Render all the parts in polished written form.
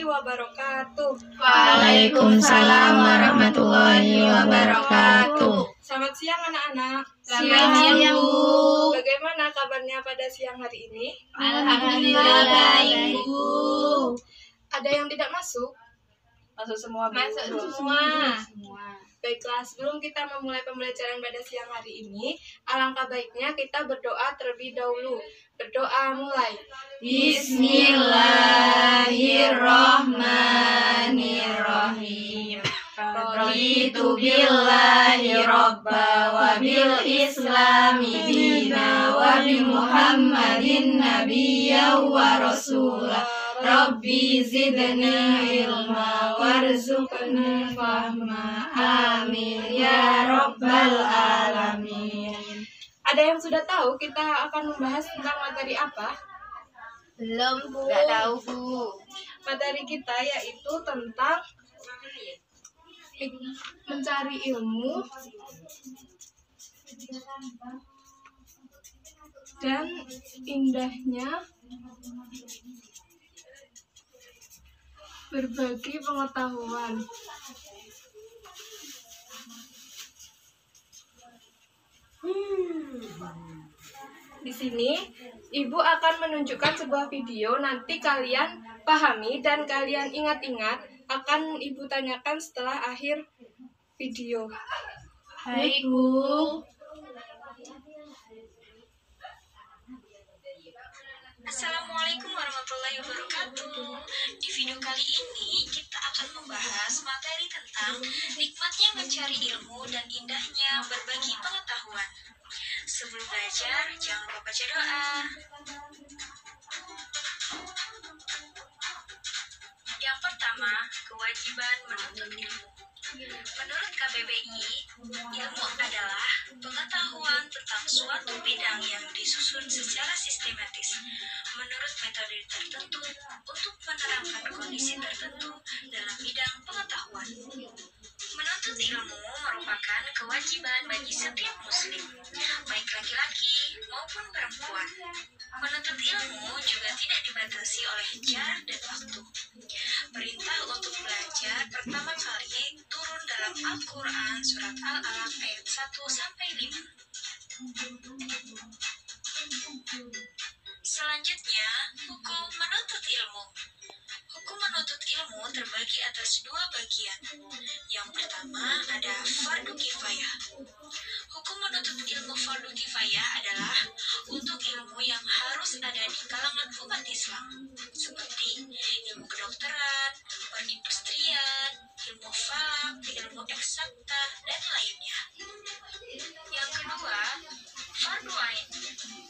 warahmatullahi wabarakatuh. Waalaikumsalam warahmatullahi wabarakatuh. Selamat siang anak-anak. Selamat siang, Bu. Bagaimana kabarnya pada siang hari ini? Alhamdulillah baik, Bu. Ada yang tidak masuk? Masuk semua, Bu. Masuk semua. Baiklah, sebelum kita memulai pembelajaran pada siang hari ini, alangkah baiknya kita berdoa terlebih dahulu. Berdoa mulai. Bismillahirrahmanirrahim. Raditu billahi robba wa bil islami dina wa bi Muhammadin nabiyya wa rasulah. Rabbi zidni ilma warzuqni fahma. Amin ya rabbal alamin. Ada yang sudah tahu kita akan membahas tentang materi apa? Belum, Bu. Nggak tahu, Bu. Materi kita yaitu tentang mencari ilmu dan indahnya berbagi pengetahuan. Di sini, Ibu akan menunjukkan sebuah video. Nanti kalian pahami dan kalian ingat-ingat. Akan Ibu tanyakan setelah akhir video. Baik, Bu. Assalamualaikum warahmatullahi wabarakatuh. Di video kali ini kita akan membahas materi tentang nikmatnya mencari ilmu dan indahnya berbagi pengetahuan. Sebelum belajar, jangan lupa baca doa. Yang pertama, kewajiban menuntut ilmu. Menurut KBBI, ilmu adalah pengetahuan tentang suatu bidang yang disusun secara sistematis menurut metode tertentu untuk menerangkan kondisi tertentu dalam bidang pengetahuan. Menuntut ilmu merupakan kewajiban bagi setiap muslim, baik laki-laki maupun perempuan. Menuntut ilmu juga tidak dibatasi oleh jarak dan waktu. Perintah untuk belajar pertama kali turun dalam Al-Quran surat Al-Alaq ayat 1-5. Selanjutnya, hukum menuntut ilmu. Hukum menuntut ilmu terbagi atas dua bagian. Yang pertama ada fardu kifayah. Hukum menuntut ilmu fardu kifayah adalah untuk ilmu yang harus ada di kalangan umat Islam, seperti ilmu kedokteran, perindustrian, ilmu falak, ilmu eksakta, dan lainnya. Yang kedua, fardu ain.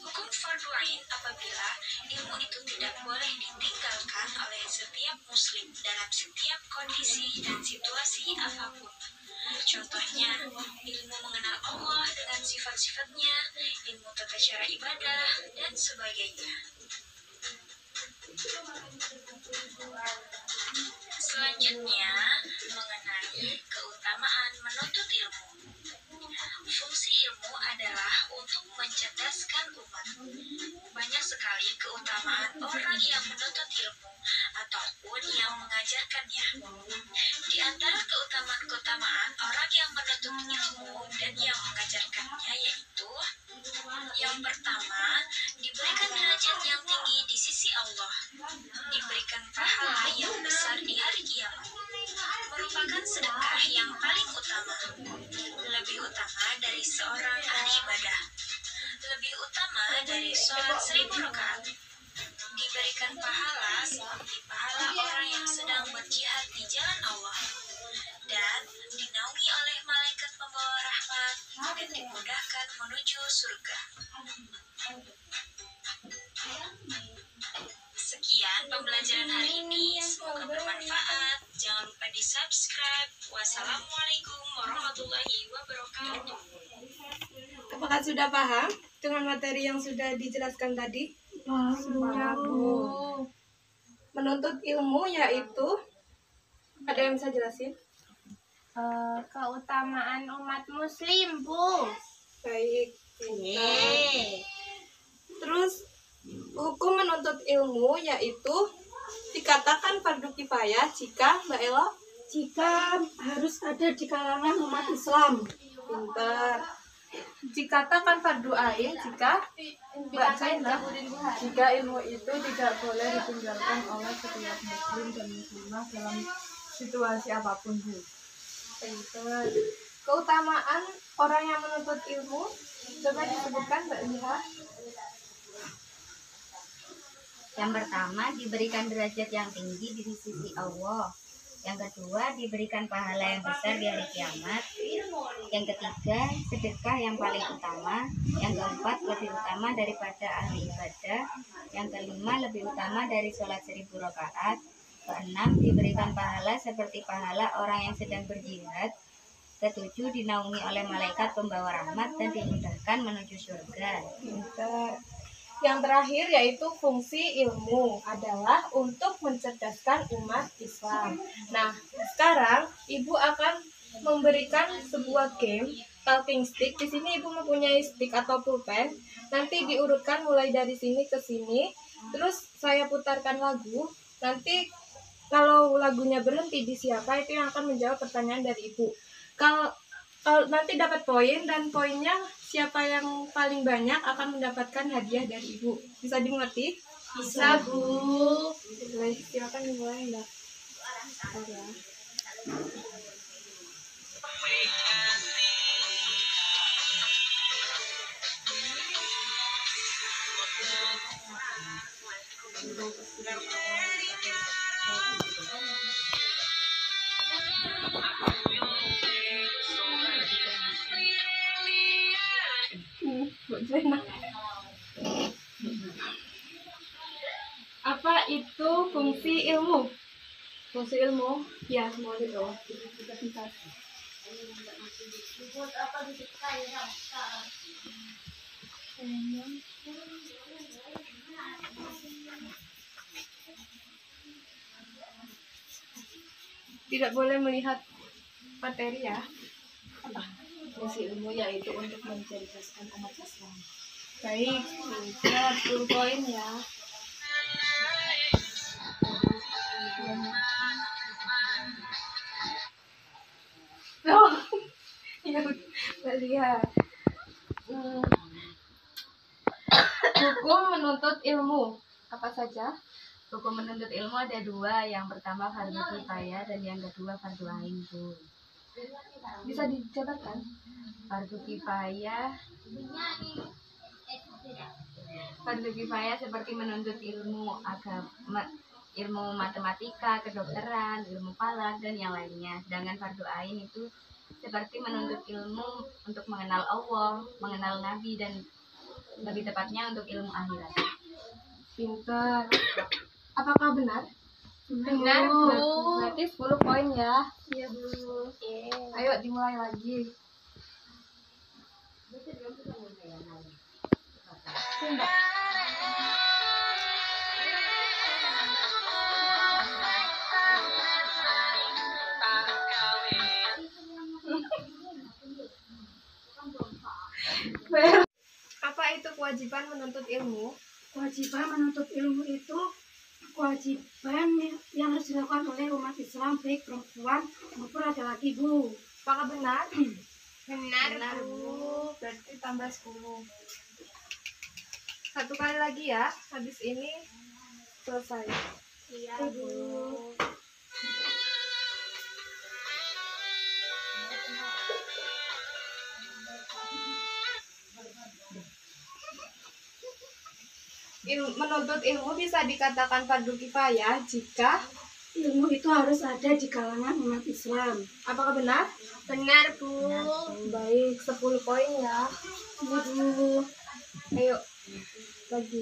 Hukum fardu ain apabila ilmu itu tidak boleh ditinggalkan oleh setiap muslim dalam setiap kondisi dan situasi apapun. Contohnya, ilmu mengenal Allah dengan sifat-sifatnya, ilmu tata cara ibadah, dan sebagainya. Selanjutnya, mengenai keutamaan menuntut ilmu. Fungsi ilmu adalah untuk mencerdaskan umat. Banyak sekali keutamaan orang yang menuntut ilmu ataupun yang mengajarkannya. Di antara keutamaan orang yang menuntut ilmu dan yang mengajarkannya yaitu: yang pertama, diberikan derajat yang tinggi di sisi Allah, diberikan pahala yang besar di hari kiamat, merupakan sedekah yang paling utama, lebih utama dari seorang ahli ibadah, lebih utama dari sholat 1000 rakaat, diberikan pahala seperti pahala orang yang sedang berjihad di jalan Allah, dan dinaungi oleh malaikat pembawa rahmat dan dimudahkan menuju surga. Sekian pembelajaran hari ini, semoga bermanfaat. Jangan lupa di subscribe. Wassalamualaikum warahmatullahi wabarakatuh. Apakah sudah paham dengan materi yang sudah dijelaskan tadi? Sudah, Bu. Menuntut ilmu yaitu, ada yang bisa jelasin? Keutamaan umat muslim, Bu. Baik. Terus hukum menuntut ilmu yaitu dikatakan fardu kifayah jika Mbak Elo? Jika harus ada di kalangan umat Islam. Pintar. Dikatakan fardu ain jika Mbak Zainab? Jika ilmu itu tidak boleh ditinggalkan oleh setiap muslim dan muslimah dalam situasi apapun, Bu. Pintar. Keutamaan orang yang menuntut ilmu coba disebutkan Mbak Liha. Yang pertama, diberikan derajat yang tinggi di sisi Allah. Yang kedua, diberikan pahala yang besar di hari kiamat. Yang ketiga, sedekah yang paling utama. Yang keempat, lebih utama daripada ahli ibadah. Yang kelima, lebih utama dari sholat 1000 rakaat. Keenam, diberikan pahala seperti pahala orang yang sedang berjihad. Ketujuh, dinaungi oleh malaikat pembawa rahmat dan dimudahkan menuju surga. Pintar. Yang terakhir yaitu fungsi ilmu adalah untuk mencerdaskan umat Islam. Nah, sekarang Ibu akan memberikan sebuah game talking stick. Di sini Ibu mempunyai stick atau pulpen. Nanti diurutkan mulai dari sini ke sini. Terus saya putarkan lagu. Nanti kalau lagunya berhenti di siapa itu yang akan menjawab pertanyaan dari Ibu. Kalau nanti dapat poin dan poinnya siapa yang paling banyak akan mendapatkan hadiah dari Ibu. Bisa dimengerti? Bisa, Bu. Baik, silakan dimulai Mbak. Bentar ya. Apa itu fungsi ilmu? Fungsi ilmu, Ya, semua itu. Tidak boleh melihat materi ya. fungsi ilmu yaitu untuk mencerdaskan umat Islam. Baik, pintar, 10 poin ya. Oh, ya, Mbak lihat. Hukum menuntut ilmu apa saja? Hukum menuntut ilmu ada dua. Yang pertama fardu kifayah dan yang kedua fardu ain, Bu. Bisa dijabarkan? Fardu kifayah seperti menuntut ilmu agama, ilmu matematika, kedokteran, ilmu falak dan yang lainnya. Sedangkan fardu ain itu seperti menuntut ilmu untuk mengenal Allah, mengenal Nabi dan lebih tepatnya untuk ilmu akhirat. Pintar. Apakah benar? Benar, Bu. Berarti 10 poin ya. Iya, Bu. Ayo dimulai lagi. Apa itu kewajiban menuntut ilmu? Kewajiban menuntut ilmu itu kewajiban yang harus dilakukan oleh umat Islam, baik perempuan maupun laki-laki, Bu. Apakah benar? Benar, Bu. Berarti tambah 10. Satu kali lagi ya. Habis ini selesai. Iya, Bu. Menuntut ilmu bisa dikatakan fardu kifayah jika Ilmu itu harus ada di kalangan umat Islam. apakah benar? Benar, Bu. Baik, 10 poin ya. Bu. Ayo lagi.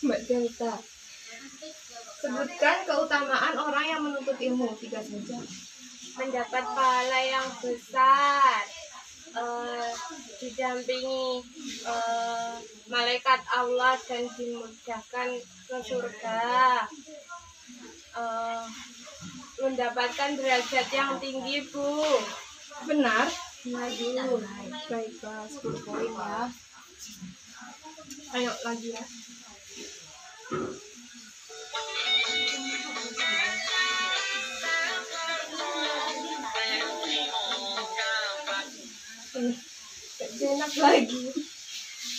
Mbak Delta, sebutkan keutamaan orang yang menuntut ilmu. 3 saja. Mendapat pahala yang besar, didampingi malaikat Allah dan dimudahkan ke surga, mendapatkan derajat yang tinggi, Bu. Benar? Maju. Baiklah, 10 poin ya. Ayo lagi ya. Enak lagi.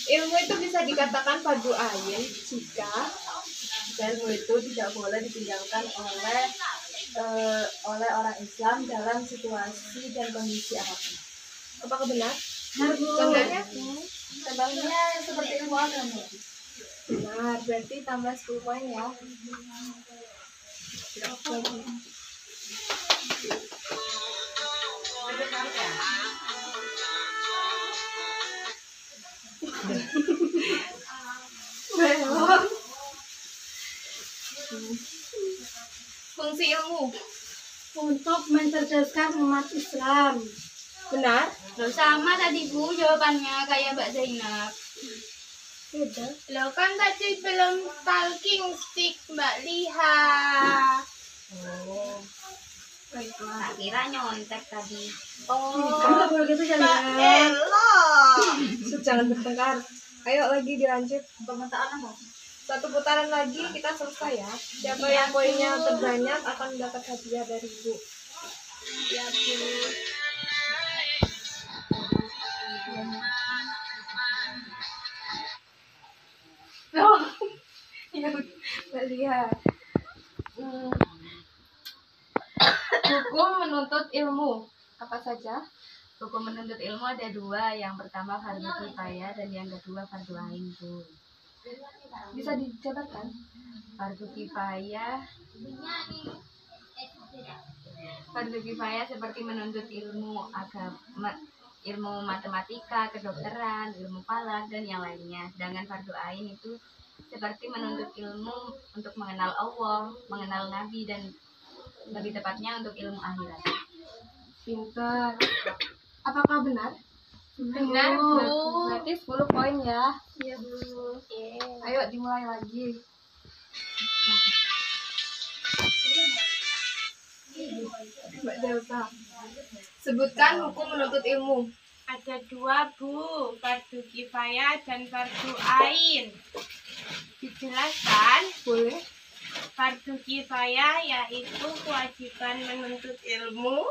Ilmu itu bisa dikatakan padu ain jika Ilmu itu tidak boleh ditinggalkan oleh orang Islam dalam situasi dan kondisi apapun. apakah benar? Benar, Bu. Contohnya? Contohnya seperti ilmu agama. Benar, berarti tambah 10 poin ya. Belum. Fungsi ilmu. Untuk mencerdaskan umat Islam. Benar? Loh, sama tadi Bu jawabannya kayak Mbak Zainab. Beda. Loh kan tadi belum talking stick, Mbak Liha. Oh, Baiklah. tak kira nyontek tadi. Kamu nggak boleh gitu Mbak jangan. Elo. Jangan bertengkar. Ayo lagi dilanjut. Pemetaan apa? 1 putaran lagi kita selesai ya. Siapa yang poinnya terbanyak akan mendapat hadiah dari Ibu. Ya, Bu. Oh, ya Mbak Lia. Hukum menuntut ilmu apa saja? Hukum menuntut ilmu ada 2, yang pertama fardu kifayah dan yang kedua fardu ain Bu. Bisa dijabarkan? Fardu kifayah seperti menuntut ilmu agama, ilmu matematika, kedokteran, ilmu falak dan yang lainnya. Sedangkan fardu ain itu seperti menuntut ilmu untuk mengenal Allah, mengenal Nabi dan lebih tepatnya untuk ilmu akhirat. Pintar. Apakah benar? Benar, Bu. Berarti 10 poin ya. Iya, Bu. Ayo dimulai lagi. Mbak Delta. Sebutkan hukum menuntut ilmu. Ada 2, Bu. Fardu kifayah dan fardu ain. Dijelaskan. Boleh? Fardu kifayah yaitu kewajiban menuntut ilmu.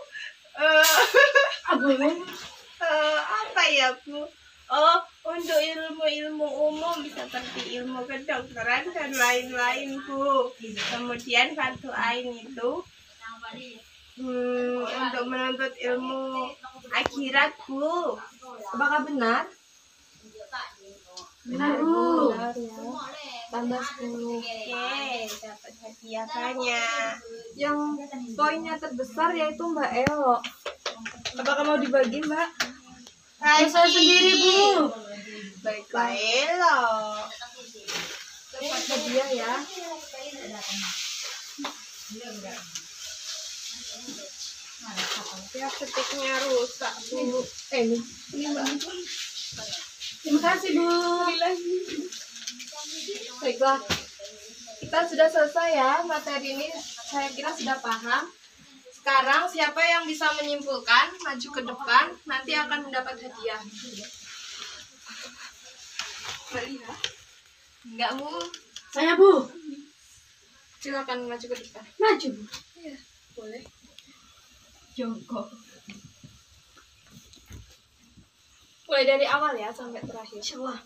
Apa ya, Bu? Oh, untuk ilmu-ilmu umum seperti ilmu kedokteran dan lain-lain, Bu. Kemudian fardu ain itu untuk menuntut ilmu akhirat, Bu. Apakah benar? Benar, Bu. Benar ya. Tambah 10. Oke, dapat hadiah banyak. Yang poinnya terbesar yaitu Mbak Elo. Apakah mau dibagi, Mbak? Bisa sendiri, Bu. Baiklah. Elo. Dapat hadiah ya. Ya, ketiknya rusak, Bu. Ini Mbak. Terima kasih, Bu. Baiklah. Kita sudah selesai ya. Materi ini saya kira sudah paham. Sekarang siapa yang bisa menyimpulkan maju ke depan nanti akan mendapat hadiah. Mbak Liha? Enggak, Bu. Saya, Bu. Silakan maju ke depan. Maju, Bu. Iya, boleh. Jongkok. Mulai dari awal ya sampai terakhir. Insyaallah.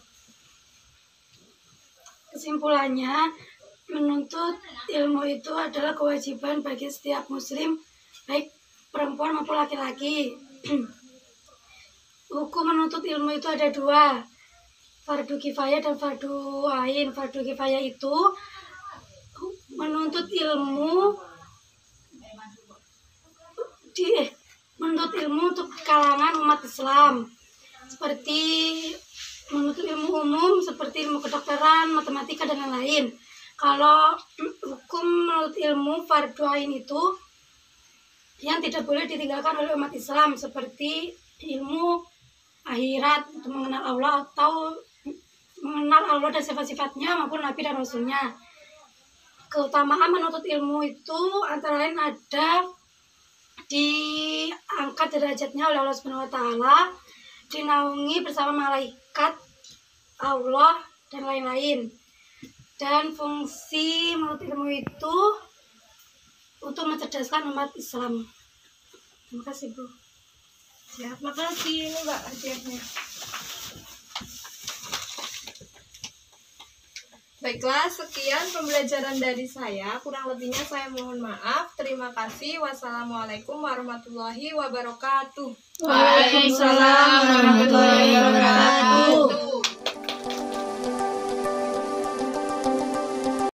Kesimpulannya, menuntut ilmu itu adalah kewajiban bagi setiap muslim, baik perempuan maupun laki-laki. Hukum menuntut ilmu itu ada 2, fardu kifayah dan fardu ain. Fardu kifayah itu menuntut ilmu untuk kalangan umat Islam, seperti menuntut ilmu umum seperti ilmu kedokteran, matematika dan lain-lain. Kalau hukum menurut ilmu fardu ain itu yang tidak boleh ditinggalkan oleh umat Islam, seperti ilmu akhirat, untuk mengenal Allah atau mengenal Allah dan sifat-sifatnya maupun Nabi dan Rasulnya. keutamaan menuntut ilmu itu antara lain ada diangkat derajatnya oleh Allah Subhanahu wa taala, dinaungi bersama malaikat Allah dan lain-lain. Dan fungsi menuntut ilmu itu untuk mencerdaskan umat Islam. Terima kasih, Bu. Siap, makasih ini Mbak hadiahnya. Baiklah, sekian pembelajaran dari saya. Kurang lebihnya saya mohon maaf. Terima kasih. Wassalamualaikum warahmatullahi wabarakatuh. Waalaikumsalam warahmatullahi wabarakatuh.